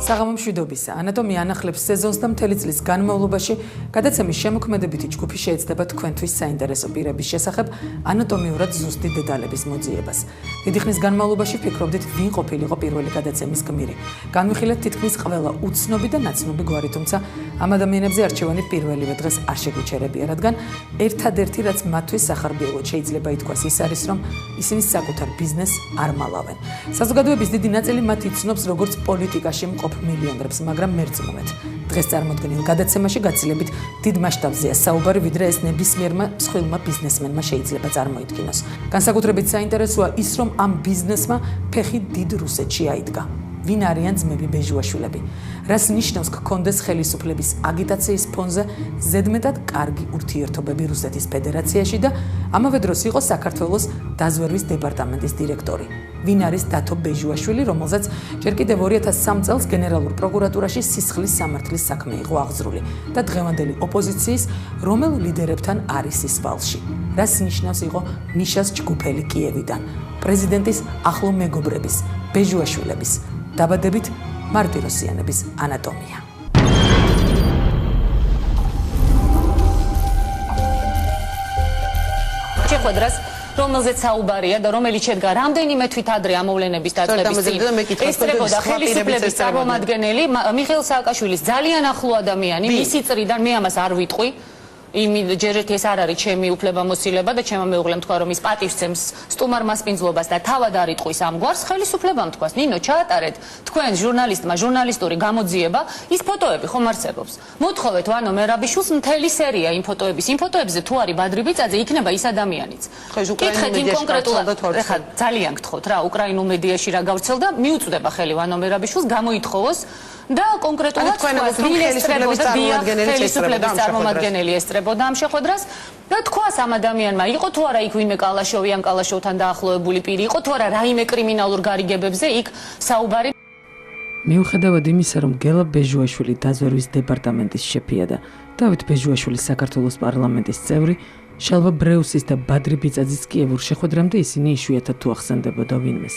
საღამო მშვიდობისა. ანატომია ანახლებს სეზონს და მთელი წლის განმავლობაში გადაცემის შემოქმედებითი ჯგუფი შეეცდება თქვენთვის საინტერესო პირების შესახებ ანატომიურად ზუსტი დეტალების მოძიებას. დიდი ხნის განმავლობაში ვფიქრობდით, ვინ ყოფილიყო პირველი გადაცემის გმირი. განვიხილეთ თითქმის ყველა უცნობი და ნაცნობი გვარი, თუმცა ამ ადამიანებზე არჩევანი პირველივე დღეს არ შეგვიჩერებია, რადგან ერთადერთი, რაც მათთვის სახარბიელოდ შეიძლება ითქვას, ის არის, რომ ისინი საკუთარ ბიზნესს არ მალავენ. საზოგადოების დიდი ნაწილი მათ იცნობს როგორც პოლიტიკაში მყოფ მილიონერებს, მაგრამ მერწმუნეთ. დღეს წარმოდგენილ გადაცემაში გაცილებით დიდ მასშტაბზეა საუბარი, ვიდრე ეს ნებისმიერმა მსხვილმა ბიზნესმენმა შეიძლება წარმოიდგინოს. განსაკუთრებით საინტერესოა ის, რომ ამ ბიზნესმა ფეხი დიდ რუსეთში აიდგა. ვინ არიან ძმები ბეჟუაშვილები? რას ნიშნავს გქონდეს ხელისუფლების აგიტაციის ფონზე ზედმეტად კარგი ურთიერთობები რუსეთის ფედერაციაში და ამავე დროს იყო საქართველოს დაზვერვის დეპარტამენტის დირექტორი? ვინ არის დათო ბეჟუაშვილი, რომელზეც ჯერ კიდევ 2003 წელს გენერალურ პროკურატურაში სისხლის სამართლის საქმე იყო აღძრული და დღევანდელი ოპოზიციის რომელ ლიდერებთან არის ის ვალში? რას ნიშნავს იყო მიშას ჯგუფელი კიევიდან, პრეზიდენტის ახლო მეგობრების, ბეჟუაშვილების დაბადებით მარტიროსიანების ანატომია. შეხვედრას რომელზეც საუბარია და რომელიც შედგა რამდენიმე თვით ადრე ამოვლენების დაწყების წინ ესწრებოდა ხელისუფლების წარმომადგენელი მიხეილ სააკაშვილის ძალიან ახლო ადამიანი, მისი წრიდან მე ამას არ ვიტყვი. ჯერ ერთი ეს არ არის ჩემი უფლებამოსილება და ჩემმა მეუღლემ თქვა, რომ ის პატივცემს სტუმარ მასპინძლობას და თავად არ იტყვის ამ გვარს. ხელისუფლებამ თქვას, ნინო, ჩაატარეთ თქვენ ჟურნალისტმა ჟურნალისტური გამოძიება, ის ფოტოები ხომ არსებობს. მოთხოვეთ ვანო მერაბიშვილს მთელი სერია იმ ფოტოების. იმ ფოტოებზე თუ არის ბადრი ბიწაძე, იქნება ის ადამიანიც. კითხეთ იმ კონკრეტულად, ეხლა ძალიან გთხოვთ რა, უკრაინულ მედიაში რა გავრცელდა, მიუწვდება ხელი ვანო მერაბიშვილს გამოითხოვოს და კონკრეტულად ხელისუფლების წარმომადგენელი ესწრებოდა ამ შეხვედრას და თქვას ამ ადამიანმა იყო თუ არა იქ ვინმე კალაშოვი ამ კალაშოვთან დაახლოებული პირი იყო თუ არა რაიმე კრიმინალურ გარიგებებზე იქ საუბარი. მიუხედავად იმისა, რომ გელა ბეჟუაშვილი დაზვერვის დეპარტამენტის შეფია და დავით ბეჟუაშვილი საქართველოს პარლამენტის წევრი, შალვა ბრეუსის და ბადრი ბიწაძის კიევურ შეხვედრამდე ისინი იშვიათად თუ ახსენდებოდა ვინმეს.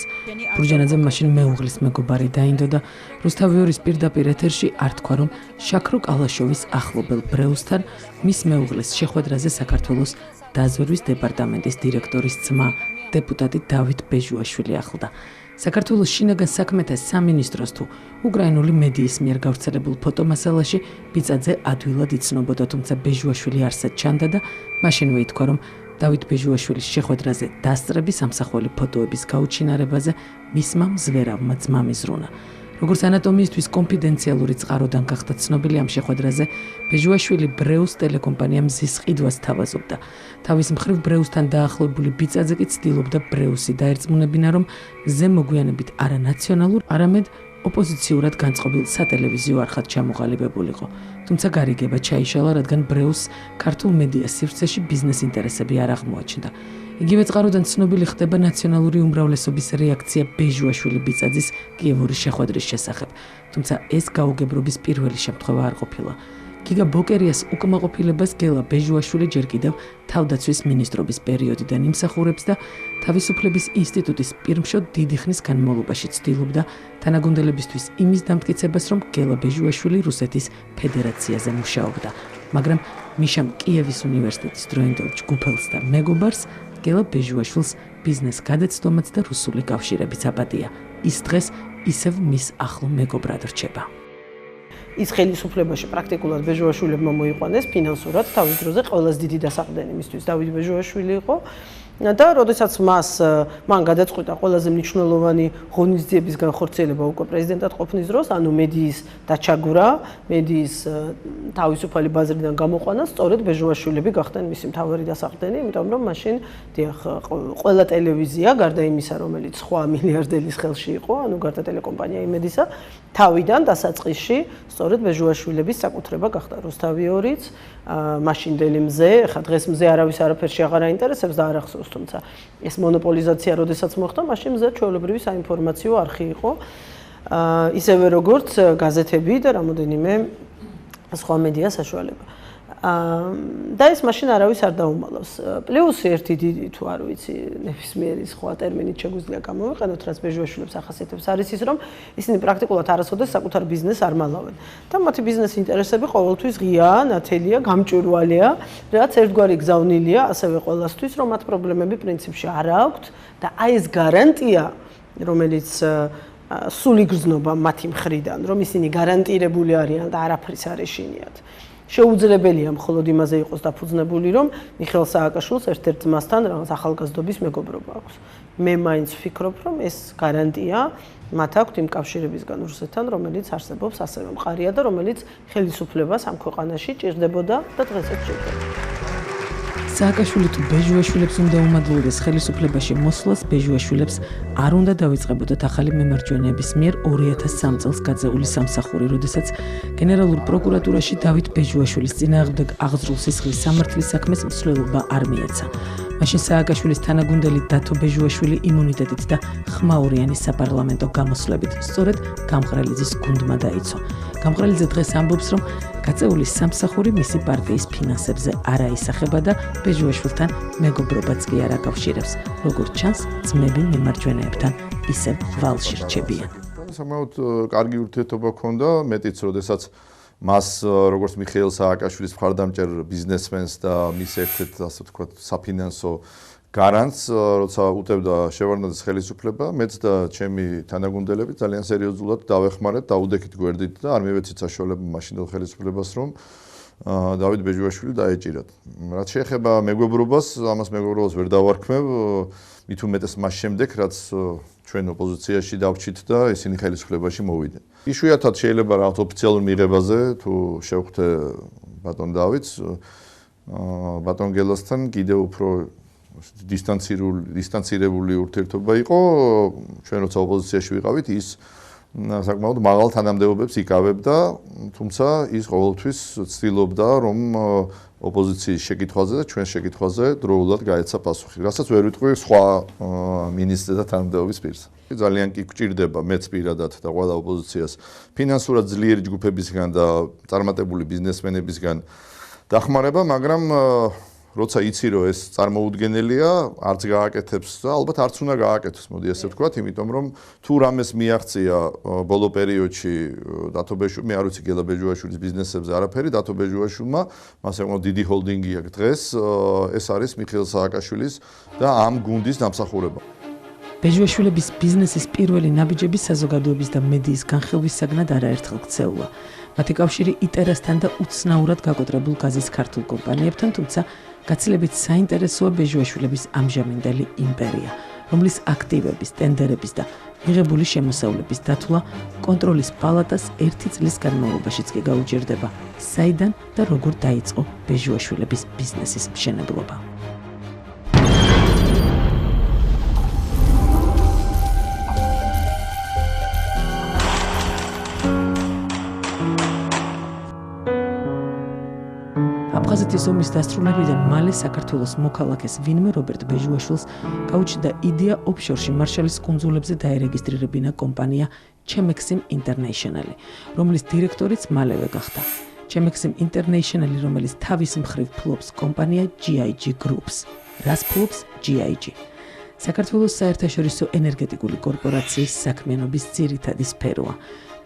ბურჯანაძემ მაშინ მეუღლის მეგობარი დაინდო და რუსთავიორის პირდაპირ ეთერში არ თქვა, რომ შაქრო კალაშოვის ახლობელ ბრეუსთან მის მეუღლის შეხვედრაზე საქართველოს დაზვერვის დეპარტამენტის დირექტორის ძმა, დეპუტატი დავით ბეჟუაშვილი ახლდა. საქართველოს შინაგან საქმეთა სამინისტროს თუ უკრაინული მედიის მიერ გავრცელებულ ფოტომასალაში ბიწაძე ადვილად იცნობოდა, თუმცა ბეჟუაშვილი არსად ჩანდა და მაშინვე ითქვა, რომ დავით ბეჟუაშვილის შეხვედრაზე დასწრების ამსახველი ფოტოების გაუჩინარებაზე მისმა მზვერავმა ძმამ იზრუნა. როგორც ანატომიისთვის კონფიდენციალური წყაროდან გახდა ცნობილი ამ შეხვედრაზე, ბეჟუაშვილი ბრეუს ტელეკომპანია მზის ყიდვას თავაზობდა. თავის მხრივ ბრეუსთან დაახლოებული ბიწაძე კი ცდილობდა ბრეუსი დაერწმუნებინა, რომ მზე მოგვიანებით არა ნაციონალურ, არამედ ოპოზიციურად განწყობილ სატელევიზიო არხად ჩამოყალიბებულიყო. თუმცა გარიგება ჩაიშალა, რადგან ბრეუსს ქართულ მედია სივრცეში ბიზნეს ინტერესები არ აღმოაჩნდა. იგივე წყაროდან ცნობილი ხდება ნაციონალური უმრავლესობის რეაქცია ბეჟუაშვილი ბიწაძის კიევური შეხვედრის შესახებ. თუმცა ეს გაუგებრობის პირველი შემთხვევა არ ყოფილა. გიგა ბოკერიას უკმაყოფილებას გელა ბეჟუაშვილი ჯერ კიდევ თავდაცვის მინისტრობის პერიოდიდან იმსახურებს და თავისუფლების ინსტიტუტის პირმშო დიდი ხნის განმავლობაში ცდილობდა თანაგუნდელებისთვის იმის დამტკიცებას, რომ გელა ბეჟუაშვილი რუსეთის ფედერაციაზე მუშაობდა. მაგრამ მიშამ კიევის უნივერსიტეტის დროინდელ ჯგუფელს და მეგობარს გელა ბეჟუაშვილს ბიზნეს გადაცდომაც და რუსული კავშირებიც აპატია. ის დღეს ისევ მის ახლო მეგობრად რჩება. ის ხელისუფლებაში პრაქტიკულად ბეჟუაშვილებმა მოიყვანეს ფინანსურად თავის დროზე ყველაზე დიდი დასაყრდენი მისთვის დავით ბეჟუაშვილი იყო და როდესაც მან გადაწყვიტა ყველაზე მნიშვნელოვანი ღონისძიების განხორციელება უკვე პრეზიდენტად ყოფნის დროს, ანუ მედიის დაჩაგვრა, მედიის თავისუფალი ბაზრიდან გამოყვანა, სწორედ ბეჟუაშვილები გახდნენ მისი მთავარი დასაყრდენი, იმიტომ რომ მაშინ ყველა ტელევიზია, გარდა იმისა, რომელიც სხვა მილიარდელის ხელში იყო, ანუ გარდა ტელეკომპანია იმედისა, თავიდან დასაწყისში სწორედ ბეჟუაშვილების საკუთრება გახდა. რუსთავიორიც, მაშინდელი მზე, ხა დღეს მზე არავის არაფერში აღარ აინტერესებს და არ ახსოვს, თუმცა ეს მონოპოლიზაცია როდესაც მოხდა, მაშინ მზე ჩვეულებრივი საინფორმაციო არხი იყო, ისევე როგორც გაზეთები და რამოდენიმე სხვა მედია საშუალება. და ეს მაშინ არავის არ დაუმალავს. პლუსი ერთი დიდი თუ არ ვიცი, ნებისმიერი სხვა ტერმინით შეგვიძლია გამოვიყენოთ, რაც ბეჟუაშვილებს ახასიათებს, არის ის, რომ ისინი პრაქტიკულად არასოდეს საკუთარ ბიზნესს არ მალავენ. და მათი ბიზნეს ინტერესები ყოველთვის ღიაა, ნათელია, გამჭვირვალეა, რაც ერთგვარი გზავნილია ასევე ყველასთვის, რომ მათ პრობლემები პრინციპში არ აქვთ და აი ეს გარანტია, რომელიც სული გრძნობა მათი მხრიდან, რომ ისინი გარანტირებული არიან და არაფრის არ ეშინიათ. შეუძლებელია მხოლოდ იმაზე იყოს დაფუძნებული, რომ მიხეილ სააკაშვილს ერთ-ერთ ძმასთან რაღაც ახალგაზრდობის მეგობრობა აქვს. მე მაინც ვფიქრობ, რომ ეს გარანტია მათ აქვთ იმ კავშირებისგან რუსეთთან, რომელიც არსებობს ასევე მყარია და რომელიც ხელისუფლებას ამ ქვეყანაში ჭირდებოდა და დღესაც ჭირდება. სააკაშვილი თუ ბეჟუაშვილებს უნდა უმადლოდეს ხელისუფლებაში მოსვლას, ბეჟუაშვილებს არ უნდა დავიწყებოდათ ახალი მემარჯვენეების მიერ 2003 წელს გაძეული სამსახური, როდესაც გენერალურ პროკურატურაში დავით ბეჟუაშვილის წინააღმდეგ აღძრულ სისხლის სამართლის საქმეს მსვლელობა არ მიეცა. მაშინ სააკაშვილის თანაგუნდელი დათო ბეჟუაშვილი იმუნიტეტით და ხმაურიანი საპარლამენტო გამოსვლებით სწორედ გამყრელიძის გუნდმა დაიცვა. გამყრელიძე დღეს ამბობს, რომ გაწეული სამსახური მისი პარტიის ფინანსებზე არ აისახება და ბეჟუაშვილთან მეგობრობაც კი არ აკავშირებს. როგორც ჩანს, ძმები მემარჯვენეებთან ისევ ვალში რჩებიან. სამაოდ კარგი ურთიერთობა ჰქონდა, მეტიც როდესაც მას როგორც მიხეილ სააკაშვილის მხარდამჭერ ბიზნესმენს და მის ერთ-ერთ ასე ვთქვათ საფინანსო გარანტს, როცა უტევდა შევარდნაძის ხელისუფლება, მეც და ჩემი თანაგუნდელები ძალიან სერიოზულად დავეხმარეთ, დაუდექით გვერდით და არ მივეცით საშუალება მაშინდელ ხელისუფლებას, რომ დავით ბეჟუაშვილი დაეჭირათ. რაც შეეხება მეგობრობას, ამას მეგობრობას ვერ დავარქმევ, მით უმეტეს მას შემდეგ, რაც ჩვენ ოპოზიციაში დავრჩით და ისინი ხელისუფლებაში მოვიდნენ. იშვიათად შეიძლება რაღაც ოფიციალურ მიღებაზე თუ შევხვდე ბატონ დავითს, ბატონ გელასთან კიდევ უფრო დისტანცირებული ურთიერთობა იყო, ჩვენ როცა ოპოზიციაში ვიყავით, ის საკმაოდ მაღალ თანამდებობებს იკავებდა, თუმცა ის ყოველთვის ცდილობდა, რომ ოპოზიციის შეკითხვაზე და ჩვენს შეკითხვაზე დროულად გაეცა პასუხი, რასაც ვერ ვიტყვი სხვა მინისტრთა და თანამდებობის პირს. ძალიან კი გვჭირდება მეც პირადად და ყველა ოპოზიციას ფინანსურად ძლიერი ჯგუფებისგან და წარმატებული ბიზნესმენებისგან დახმარება, მაგრამ როცა იცი რომ ეს წარმოუდგენელია, არც გააკეთებს და ალბათ არც უნდა გააკეთოს, მოდი ასე ვთქვათ, იმიტომ რომ თუ რამეს მიაღწია ბოლო პერიოდში დათო ბეჟუაშვილი, მე არ ვიცი გელა ბეჟუაშვილის ბიზნესებზე არაფერი, დათო ბეჟუაშვილმა, მას საკმაოდ დიდი ჰოლდინგი აქვს დღეს, ეს არის მიხეილ სააკაშვილის და ამ გუნდის დამსახურება. ბეჟუაშვილების ბიზნესის პირველი ნაბიჯები საზოგადოების და მედიის განხილვისაგნად არაერთხელ ქცეულა. მათი კავშირი იტერასთან და უცნაურად გაკოტრებულ გაზის ქართულ კომპანიებთან, თუმცა გაცილებით საინტერესოა ბეჟუაშვილების ამჟამინდელი იმპერია, რომლის აქტივების, ტენდერების და მიღებული შემოსავლების დათვლა კონტროლის პალატას 1 წლის განმავლობაშიც კი გაუჭირდება, საიდან და როგორ დაიწყო ბეჟუაშვილების ბიზნესის მშენებლობა. აფხაზეთის ომის დასრულებიდან მალე საქართველოს მოქალაქეს ვინმე რობერტ ბეჟუაშვილს გაუჩნდა იდეა ოფშორში მარშალის კუნძულებზე დაერეგისტრირებინა კომპანია ჩემექსიმ ინტერნეიშნალი, რომლის დირექტორიც მალევე გახდა. ჩემექსიმ ინტერნეიშნალი, რომელიც თავის მხრივ ფლობს კომპანია GIG Groups. რას ფლობს GIG? საქართველოს საერთაშორისო ენერგეტიკული კორპორაციის საქმიანობის ძირითადი სფეროა.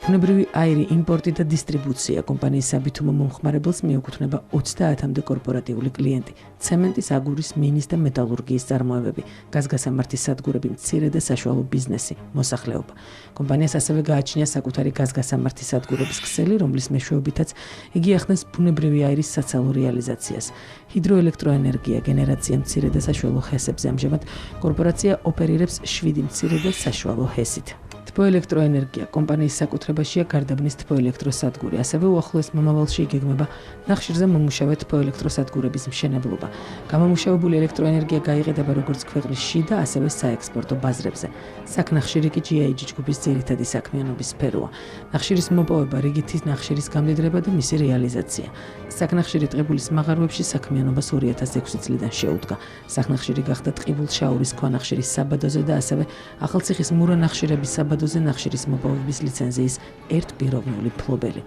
ბუნებრივი აირი, იმპორტი და დისტრიბუცია კომპანიის საბითუმო მომხმარებელს მიეკუთვნება 30-მდე კორპორატიული კლიენტი, ცემენტის, აგურის, მინის და მეტალურგიის წარმოებები, გაზგასამართის სადგურები, მცირე და საშუალო ბიზნესი, მოსახლეობა. კომპანიას ასევე გააჩნია საკუთარი გაზგასამართის სადგურების ქსელი, რომლის მეშვეობითაც იგი ახდენს ბუნებრივი აირის საცალო რეალიზაციას. ჰიდროელექტროენერგია, გენერაცია მცირე და საშუალო ჰესებზე. ამჟამად კორპორაცია ოპერირებს 7 მცირე და საშუალო ჰესით. თბოელექტროენერგია კომპანიის საკუთრებაშია გარდაბნის თბოელექტროსადგური, ასევე უახლოეს მომავალში იგეგმება ნახშირზე მომუშავე თბოელექტროსადგურების მშენებლობა. გამომუშავებული ელექტროენერგია გაიყიდება როგორც ქვეყნის შიდა, ასევე საექსპორტო ბაზრებზე. საკნახშირი კი GIG ჯგუფის ძირითადი საქმიანობის სფეროა. ნახშირის მოპოვება, რიგითის ნახშირის გამდიდრება და მისი რეალიზაცია. საკნახშირი ტყიბულის მაღაროებში საქმიანობას 2006 წლიდან შეუდგა. საკნახშირი გახდა ტყიბულ-შაურის ქვანახშირის საბადოზე და ასევე ახალციხის მურა ნახშირების საბადო საზოგადოზე ნახშირის მოპოვების ლიცენზიის ერთპიროვნული მფლობელი.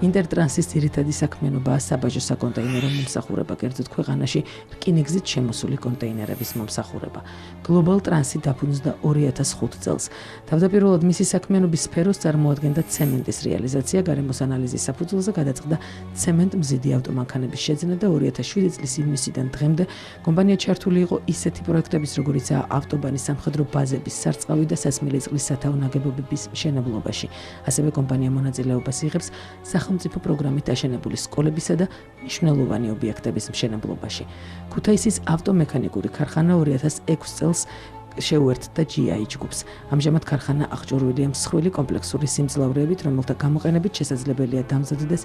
ინტერტრანსის ძირითადი საქმიანობაა საბაჟო საკონტეინერო მომსახურება, კერძოდ ქვეყანაში რკინიგზით შემოსული კონტეინერების მომსახურება. Global Transi დაფუძნდა 2005 წელს. თავდაპირველად მისი საქმიანობის სფეროს წარმოადგენდა ცემენტის რეალიზაცია, გარემოს ანალიზის საფუძველზე გადაწყდა ცემენტ-მზიდი ავტომანქანების შეძენა და 2007 წლის ივნისიდან დღემდე კომპანია ჩართული იყო ისეთი პროექტების, როგორიცაა ავტობანის სამხედრო ბაზების, სარწყავი და სასმელი წყლის სათაო ნაგებობების მშენებლობაში. ასევე კომპანია მონაწილეობას იღებს სახელმწიფო პროგრამით აშენებული სკოლებისა და მნიშვნელოვანი ობიექტების მშენებლობაში. ქუთაისის ავტომექანიკური ქარხანა 2006 წელს შეუერთდა GI ჯგუფს. ამჟამად ქარხანა აღჭურვილია მსხვილი კომპლექსური სიმძლავრეებით, რომელთა გამოყენებით შესაძლებელია დამზადდეს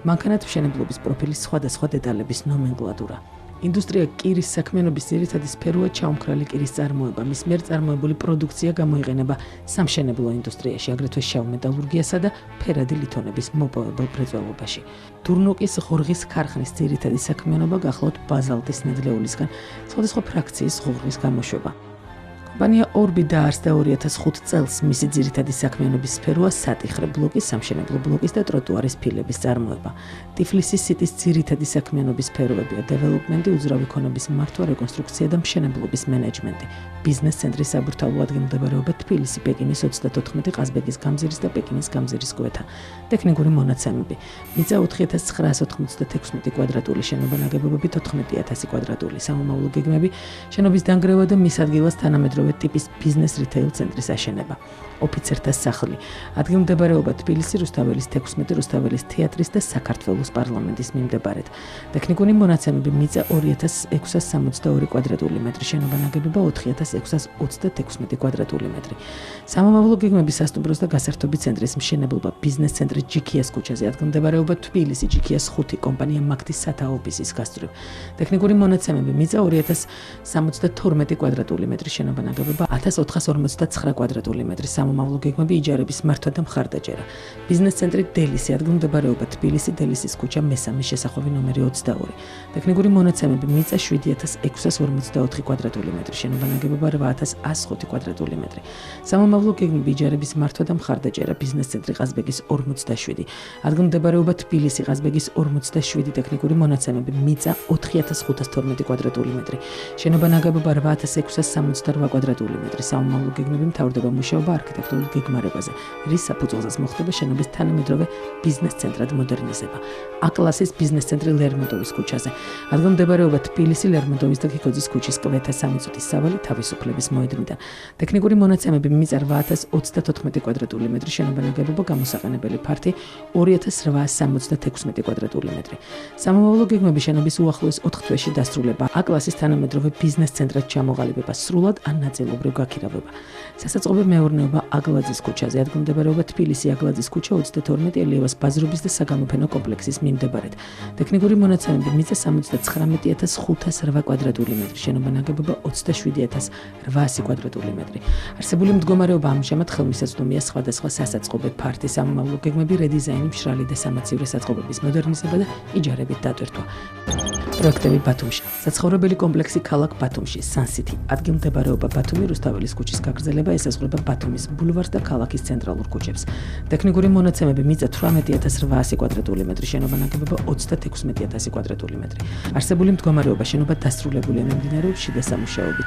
მანქანათმშენებლობის პროფილის სხვადასხვა დეტალების ნომენკლატურა. ინდუსტრია კირის საქმიანობის ძირითადი სფეროა ჩაუმქრალი კირის წარმოება. მის მიერ წარმოებული პროდუქცია გამოიყენება სამშენებლო ინდუსტრიაში, აგრეთვე შავ მეტალურგიასა და ფერადი ლითონების მოპოვებელ მრეწველობაში. დურნუკის ღორღის ქარხნის ძირითადი საქმიანობა გახლავთ ბაზალტის ნედლეულისგან სხვადასხვა ფრაქციის ღორღის გამოშვება. კომპანია ორბი დაარსდა 2005 წელს. მისი ძირითადი საქმიანობის სფეროა სატიხრე ბლოკის, სამშენებლო ბლოკის და ტროტუარის ფილების წარმოება. ტიფლისის სიტის ძირითადი საქმიანობის სფეროებია დეველოპმენტი, უძრავი ქონების მართვა, რეკონსტრუქცია და მშენებლობის მენეჯმენტი. ბიზნეს ცენტრის საბურთალო ადგილმდებარეობა თბილისი, პეკინის 34 ყაზბეგის გამზირის და პეკინის გამზირის გვერდთან. ტექნიკური მონაცემები. მიწა 4996 კვადრატული, შენობა ნაგებობები 14000 კვადრატული, სამომავლო გეგმები, შენობის დანგრევა და მის ადგილას თანამედროვე ტიპის ბიზნეს რიტეილ ცენტრის აშენება. ოფიცერთა სახლი. ადგილმდებარეობა თბილისი, რუსთაველის 16, რუსთაველის თეატრის და საქართველოს პარლამენტის მიმდებარედ. ტექნიკური მონაცემები მიწა 2662 კვადრატული მეტრი, შენობა ნაგებობა 4636 კვადრატული მეტრი. სამომავლო გეგმები სასტუმროს და გასართობი ცენტრის მშენებლობა, ბიზნეს ცენტრი GKS ქუჩაზე, ადგილმდებარეობა თბილისი, GKS 5, კომპანია მაგდის სათაო ოფისის გასწვრივ. ტექნიკური მონაცემები მიწა 2072 კვადრატული მეტრი, შენობა ნაგებობა 1459 კვადრატული მეტრი. სამომავლო გეგმები, იჯარების მართვა და მხარდაჭერა. ბიზნეს ცენტრი დელისი, ადგილმდებარეობა თბილისი, დელისის ქუჩა, მესამე შესახვევი ნომერი 22. ტექნიკური მონაცემები მიწა 7644 კვადრატული მეტრი, შენობა ნაგებობა 8105 კვადრატული მეტრი. სამომავლო გეგმები, იჯარების მართვა და მხარდაჭერა. ბიზნეს ცენტრი ყაზბეგის 47. ადგილმდებარეობა თბილისი, ყაზბეგის 47. ტექნიკური მონაცემები მიწა 4512 კვადრატული მეტრი, შენობა ნაგებობა 8668 კვადრატული მეტრი. სამომავლო გეგმები, მთავრდება მუშაობა არქიტექტურულ გეგმარებაზე, რის საფუძველზეც მოხდება შენობის თანამედროვე ბიზნეს ცენტრად მოდერნიზება. A-კლასის ბიზნეს ცენტრი ლერმონტოვის ქუჩაზე. ადგილმდებარეობა თბილისი, ლერმონტოვის და ქიქოძის ქუჩის კვეთა 3 წუთის სავალი თავისუფლების მოედნიდან. ტექნიკური მონაცემები მიწა 8034 კვადრატული მეტრი, შენობა ნაგებობა გამოსაყენებელი ფართი 2876 კვადრატული მეტრი. სამომავლო გეგმები, შენობის უახლოეს 4 თვეში დასრულება. A-კლასის თანამედროვე ბიზნეს ცენტრად ჩამოყალიბება სრულად ან ნაწილობრივ გაქირავება. სასაწყობი მეურნეობა აგლაძის ქუჩაზე, ადგილმდებარეობა თბილისი, აგლაძის ქუჩა 32 ელიევას ბაზრობის და საგამოფენო კომპლექსის მიმდებარედ. ტექნიკური მონაცემები მიწა 79508 კვადრატული მეტრი, შენობა ნაგებობა 27800 კვადრატული მეტრი. არსებული მდგომარეობა ამჟამად ხელმისაწვდომია სხვადასხვა სასაწყობი ფართი, სამომავლო გეგმები, რედიზაინი, მშრალი და სამაცივრე საწყობების მოდერნიზება და იჯარებით დატვირთვა. პროექტები ბათუმში. საცხოვრებელი კომპლექსი ქალაქ ბათუმში, Sun-City, ადგილმდებარეობა ბათუმი, რუსთაველის ქუჩის გაგრძელება ესაზღვრება ბათუმის ბულვარს და ქალაქის ცენტრალურ ქუჩებს. ტექნიკური მონაცემები მიწა 18800 კვადრატული მეტრი, შენობა ნაგებობა 36000 კვადრატული მეტრი. არსებული მდგომარეობა, შენობა დასრულებულია, მიმდინარეობს შიდა სამუშაოები.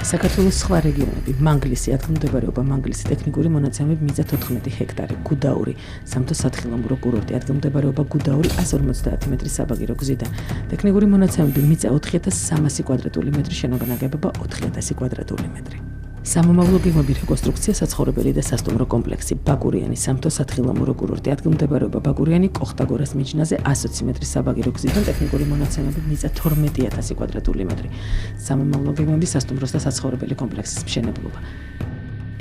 საქართველოს სხვა რეგიონები, მანგლისი, ადგილმდებარეობა მანგლისი, ტექნიკური მონაცემები მიწა 14 ჰექტარი, გუდაური, სამთო სათხილამურო კურორტი, ადგილმდებარეობა გუდაური 150 მეტრი საბაგირო გზიდან. ტექნიკური მონაცემები მიწა 4300 კვადრატული მეტრი, შენობა ნაგებობა 4000 კვადრატული მეტრი. სამომავლო გეგმები, რეკონსტრუქცია, საცხოვრებელი და სასტუმრო კომპლექსი, ბაკურიანი, სამთო სათხილამურო კურორტი, ადგილმდებარეობა ბაკურიანი, კოხტაგორას მიჯნაზე 120 მეტრი საბაგირო გზიდან. ტექნიკური მონაცემები მიწა 12000 კვადრატული მეტრი. სამომავლო გეგმები, სასტუმროს და საცხოვრებელი კომპლექსის მშენებლობა.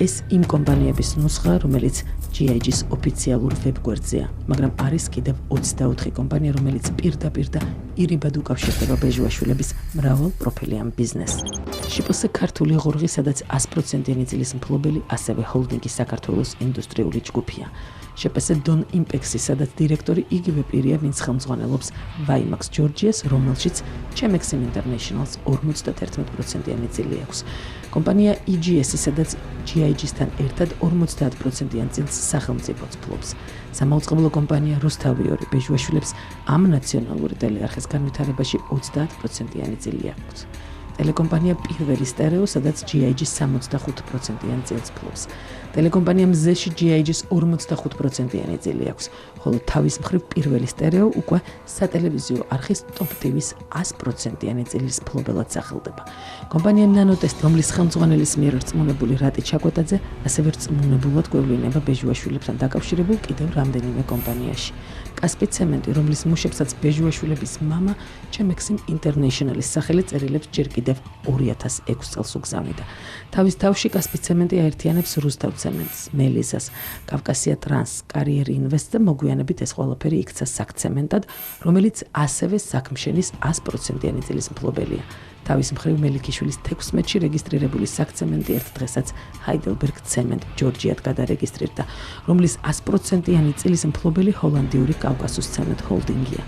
ეს იმ კომპანიების ნუსხა, რომელიც GIG-ის ოფიციალურ ვებგვერდზეა, მაგრამ არის კიდევ 24 კომპანია, რომელიც პირდაპირ და ირიბად უკავშირდება ბეჟუაშვილების მრავალ პროფილიან ბიზნესს. შპს ქართული ღორღი, სადაც 100%-იანი წილის მფლობელი ასევე ჰოლდინგის საქართველოს ინდუსტრიული ჯგუფია. შპს დონ იმპექსი, სადაც დირექტორი იგივე პირია, ვინც ხელმძღვანელობს ვაიმაქს ჯორჯიას, რომელშიც ჩემექსიმ ინტერნეშნალს 51%-იანი წილი აქვს. კომპანია EGS-ი, სადაც GIG-სთან ერთად 50%-იან წილს სახელმწიფოც ფლობს. სამაუწყებლო კომპანია რუსთავი-2 ბეჟუაშვილებს ამ ნაციონალური ტელეარხის განვითარებაში 30%-იანი წილი აქვს. ტელეკომპანია პირველი სტერეო, სადაც GIG 65%-იან წილს ფლობს. ტელეკომპანია მზეში GIG-ს 45%-იანი წილი აქვს, ხოლო თავის მხრივ პირველი სტერეო უკვე სატელევიზიო არხის Top TV-ს 100%-იანი წილის მფლობელად სახელდება. კომპანია ნანოტესტ, რომლის ხელმძღვანელის მიერ რწმუნებული რატი ჩაკვეტაძე, ასევე რწმუნებულად გვევლინება ბეჟუაშვილებთან დაკავშირებულ კიდევ რამდენიმე კომპანიაში. კასპი ცემენტი, რომლის მუშებსაც ბეჟუაშვილების მამა ჩემექსიმ ინტერნეშნალის სახელი წერილებს ჯერ კიდევ 2006 წელს უგზავნიდა. თავის თავში კასპი ცემენტი აერთიანებს რუსთავ ცემენტს, მელიზას, კავკასია ტრანს, კარიერი ინვესტს და მოგვიანებით ეს ყველაფერი იქცა საქცემენტად, რომელიც ასევე საქმშენის 100%-იანი წილის მფლობელია. თავის მხრივ მელიქიშვილის 16-ში რეგისტრირებული საქცემენტი ერთ დღესაც ჰაიდელბერგ ცემენტ ჯორჯიად გადარეგისტრირდა, რომლის 100%-იანი წილის მფლობელი ჰოლანდიური კავკასუს ცემენტ ჰოლდინგია.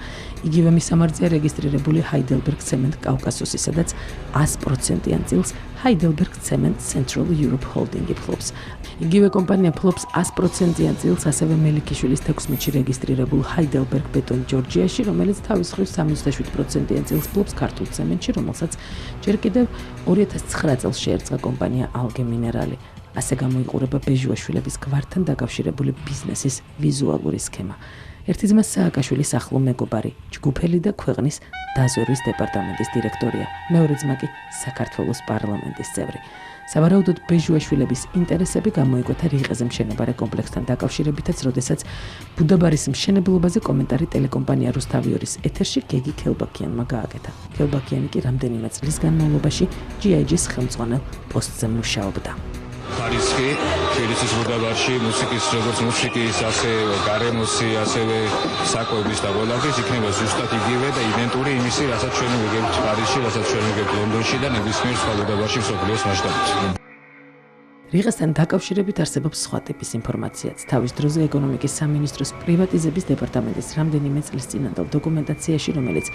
იგივე მისამართია რეგისტრირებული ჰაიდელბერგ ცემენტ კავკასუსი, სადაც 100%-იან წილს ჰაიდელბერგ ცემენტ Central Europe ჰოლდინგი ფლობს. იგივე კომპანია ფლობს 100%-იან წილს ასევე მელიქიშვილის 16-ში რეგისტრირებულ ჰაიდელბერგ ბეტონ ჯორჯიაში, რომელიც თავის მხრივ 77%-იან წილს ფლობს ქართულ ცემენტში, რომელსაც ჯერ კიდევ 2009 წელს შეერწყა კომპანია ალგე მინერალი. ასე გამოიყურება ბეჟუაშვილების გვართან დაკავშირებული ბიზნესის ვიზუალური სქემა. ერთი ძმა სააკაშვილი ახლო მეგობარი, ჯგუფელი და ქვეყნის დაზვერვის დეპარტამენტის დირექტორია. მეორე ძმა კი საქართველოს პარლამენტის წევრი. სავარაუდოდ ბეჟუაშვილების ინტერესები გამოიკვეთა რიყეზე მშენებარე კომპლექსთან დაკავშირებითაც, როდესაც ბუდაბარის მშენებლობაზე კომენტარი ტელეკომპანია რუსთავი-2-ის ეთერში გეგი ქელბაქიანმა გააკეთა. ქელბაქიანი კი რამდენიმე წლის განმავლობაში GIG-ის ხელმძღვანელ პოსტზე მუშაობდა. ხარისხი თბილისის ბუდაბარში მუსიკის, როგორც მუსიკის, ასე გარემოსი, ასევე საკვების და ყველაფრის იქნება ზუსტად იგივე და იდენტური იმისი, რასაც ჩვენ ვიგებთ პარიზში, რასაც ჩვენ ვიგებთ ლონდონში და ნებისმიერ სხვა ბუდაბარში მსოფლიოს მასშტაბით. რიყესთან დაკავშირებით არსებობს სხვა ტიპის ინფორმაციაც. თავის დროზე ეკონომიკის სამინისტროს პრივატიზების დეპარტამენტის რამდენიმე წლის წინანდელ დოკუმენტაციაში, რომელიც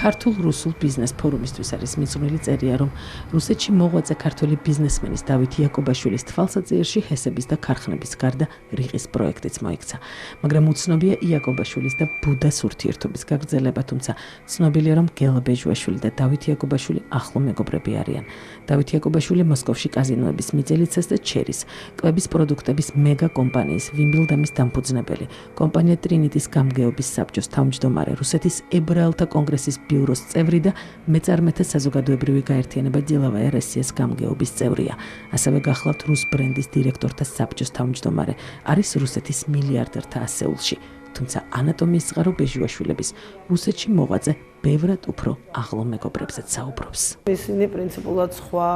ქართულ-რუსულ ბიზნეს ფორუმისთვის არის მიძღვნილი, წერია, რომ რუსეთში მოღვაწე ქართველი ბიზნესმენის დავით იაკობაშვილის თვალსაჩინოში ჰესების და ქარხნების გარდა რიყის პროექტიც მოიქცა. მაგრამ უცნობია იაკობაშვილის და ბუდას ურთიერთობის გაგრძელება, თუმცა ცნობილია, რომ გელა ბეჟუაშვილი და დავით იაკობაშვილი ახლო მეგობრები არიან. დავით იაკობაშვილი მოსკოვში კაზინოების მიწელიცას და ჩერის, კვების პროდუქტების მეგა კომპანიის ვიმბილდამის დამფუძნებელი, კომპანია ტრინიტის გამგეობის საბჭოს თავმჯდომარე, რუსეთის ებრაელთა კონგრესის ბიუროს წევრი და მეწარმეთა საზოგადოებრივი გაერთიანება დილავაია რესიას გამგეობის წევრია. ასევე გახლავთ რუს ბრენდის დირექტორთა საბჭოს თავმჯდომარე, არის რუსეთის მილიარდერთა ასეულში. თუმცა ანატომიის წყარო ბეჟუაშვილების რუსეთში მოღვაწე ბევრად უფრო ახლო მეგობრებზეც საუბრობს. ისინი პრინციპულად სხვა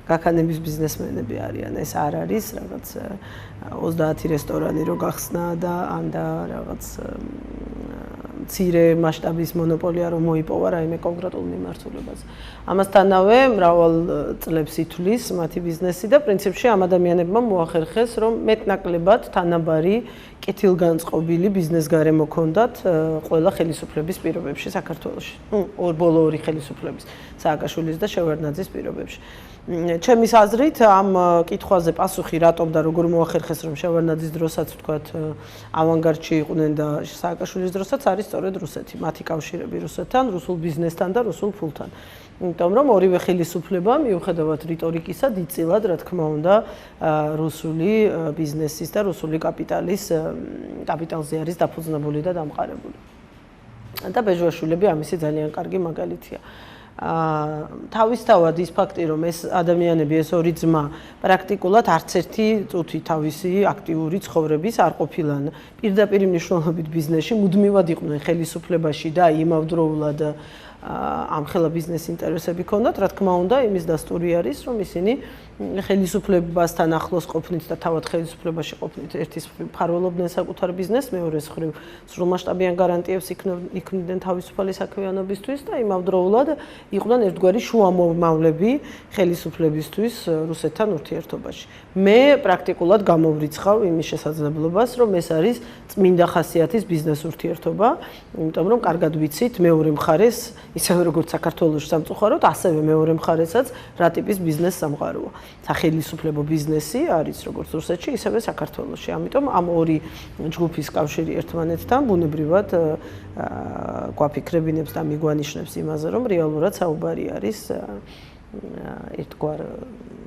გაქანების ბიზნესმენები არიან. ეს არ არის რაღაც 30 რესტორანი რო გახსნა და ან და რაღაც მცირე მასშტაბის მონოპოლია რომ მოიპოვა რაიმე კონკრეტულ მიმართულებაზე. ამასთანავე მრავალ წლებს ითვლის მათი ბიზნესი და პრინციპში ამ ადამიანებმა მოახერხეს რომ მეტნაკლებად თანაბარი კეთილგანწყობილი ბიზნეს გარემო ჰქონდათ ყველა ხელისუფლების პირობებში საქართველოში. ბოლო ორი ხელისუფლების, სააკაშვილის და შევარდნაძის პირობებში. ჩემის აზრით ამ კითხვაზე პასუხი რატომ და როგორ მოახერხეს რომ შევარდნაძის დროსაც ვთქვათ ავანგარდში იყვნენ და სააკაშვილის დროსაც არის სწორედ რუსეთი, მათი კავშირები რუსეთთან, რუსულ ბიზნესთან და რუსულ ფულთან. იმიტომ რომ ორივე ხელისუფლება მიუხედავად რიტორიკისა დიდწილად რა თქმა უნდა რუსული ბიზნესის და რუსული კაპიტალზე არის დაფუძნებული და დამყარებული. და ბეჟუაშვილები ამისი ძალიან კარგი მაგალითია. თავისთავად ის ფაქტი რომ ეს ადამიანები ეს ორი ძმა პრაქტიკულად არც ერთი წუთი თავისი აქტიური ცხოვრების არ ყოფილან პირდაპირ მნიშვნელობით ბიზნესში, მუდმივად იყვნენ ხელისუფლებაში და იმავდროულად ამხელა ბიზნეს ინტერესები ქონდათ, რა თქმა უნდა, იმის დასტური არის, რომ ისინი ხელისუფლებასთან ახლოს ყოფნით და თავად ხელისუფლებაში ყოფნით ერთის მფარველობდნენ საკუთარ ბიზნესს, მეორეს მხრივ სრულმასშტაბიან გარანტიებს იქნებდნენ თავისუფალი საქმიანობისთვის და იმავდროულად იყვნენ ერთგვარი შუამომავლები ხელისუფლებისთვის რუსეთთან ურთიერთობაში. მე პრაქტიკულად გამოვრიცხავ იმის შესაძლებლობას, რომ ეს არის წმინდა ხასიათის ბიზნეს ურთიერთობა, იმიტომ რომ კარგად ვიცით მეორე მხარეს, ისევე როგორც საქართველოში სამწუხაროდ, ასევე მეორე მხარესაც რა ტიპის ბიზნეს სამყაროა. სახელისუფლებო ბიზნესი არის როგორც რუსეთში, ისევე საქართველოში. ამიტომ ამ ორი ჯგუფის კავშირი ერთმანეთთან ბუნებრივად გვაფიქრებინებს და მიგვანიშნებს იმაზე, რომ რეალურად საუბარი არის ერთგვარ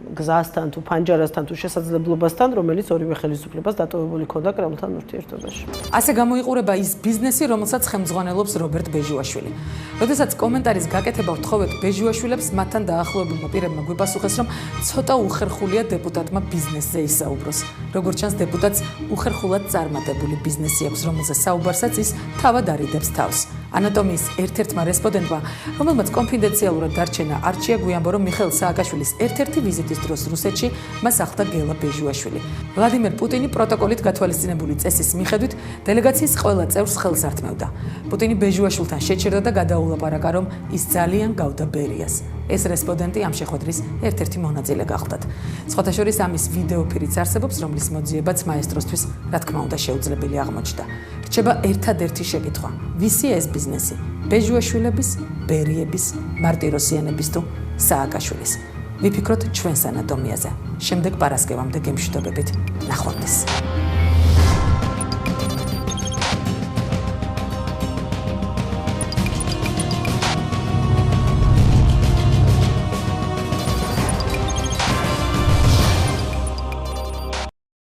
გზასთან თუ ფანჯარასთან თუ შესაძლებლობასთან, რომელიც ორივე ხელისუფლებას დატოვებული ქონდა კრემლთან ურთიერთობაში. ასე გამოიყურება ის ბიზნესი, რომელსაც ხელმძღვანელობს რობერტ ბეჟუაშვილი. როდესაც კომენტარის გაკეთება ვთხოვეთ ბეჟუაშვილებს, მათთან დაახლოებულმა პირებმა გვიპასუხეს, რომ ცოტა უხერხულია დეპუტატმა ბიზნესზე ისაუბროს. როგორც ჩანს, დეპუტატს უხერხულად წარმატებული ბიზნესი აქვს, რომელზე საუბარსაც ის თავად არიდებს თავს. ანატომიის ერთ-ერთმა რესპონდენტმა, რომელმაც კონფიდენციალურად დარჩენა არჩია, გვიამბო, რომ მიხეილ სააკაშვილის ერთ-ერთი ვიზიტის დროს რუსეთში მას ახლდა გელა ბეჟუაშვილი. ვლადიმერ პუტინი პროტოკოლით გათვალისწინებული წესის მიხედვით დელეგაციის ყველა წევრს ხელს ართმევდა. პუტინი ბეჟუაშვილთან შეჩერდა და გადაულაპარაკა, რომ ის ძალიან გავდა ბერიას. ეს რესპონდენტი ამ შეხვედრის ერთ-ერთი მონაწილე გახლდათ. სხვათა შორის ამის ვიდეოფირიც არსებობს, რომლის მოძიებაც მაესტროსთვის, რა თქმა უნდა, შეუძლებელი აღმოჩნდა. რჩება ერთადერთი შეკითხვა: ვისია ეს ბიზნესი? ბეჟუაშვილების, ბერიების, მარტიროსიანების თუ სააკაშვილის? ვიფიქროთ ჩვენს ანატომიაზე. შემდეგ პარასკევამდე გემშვიდობებით. ნახვამდის.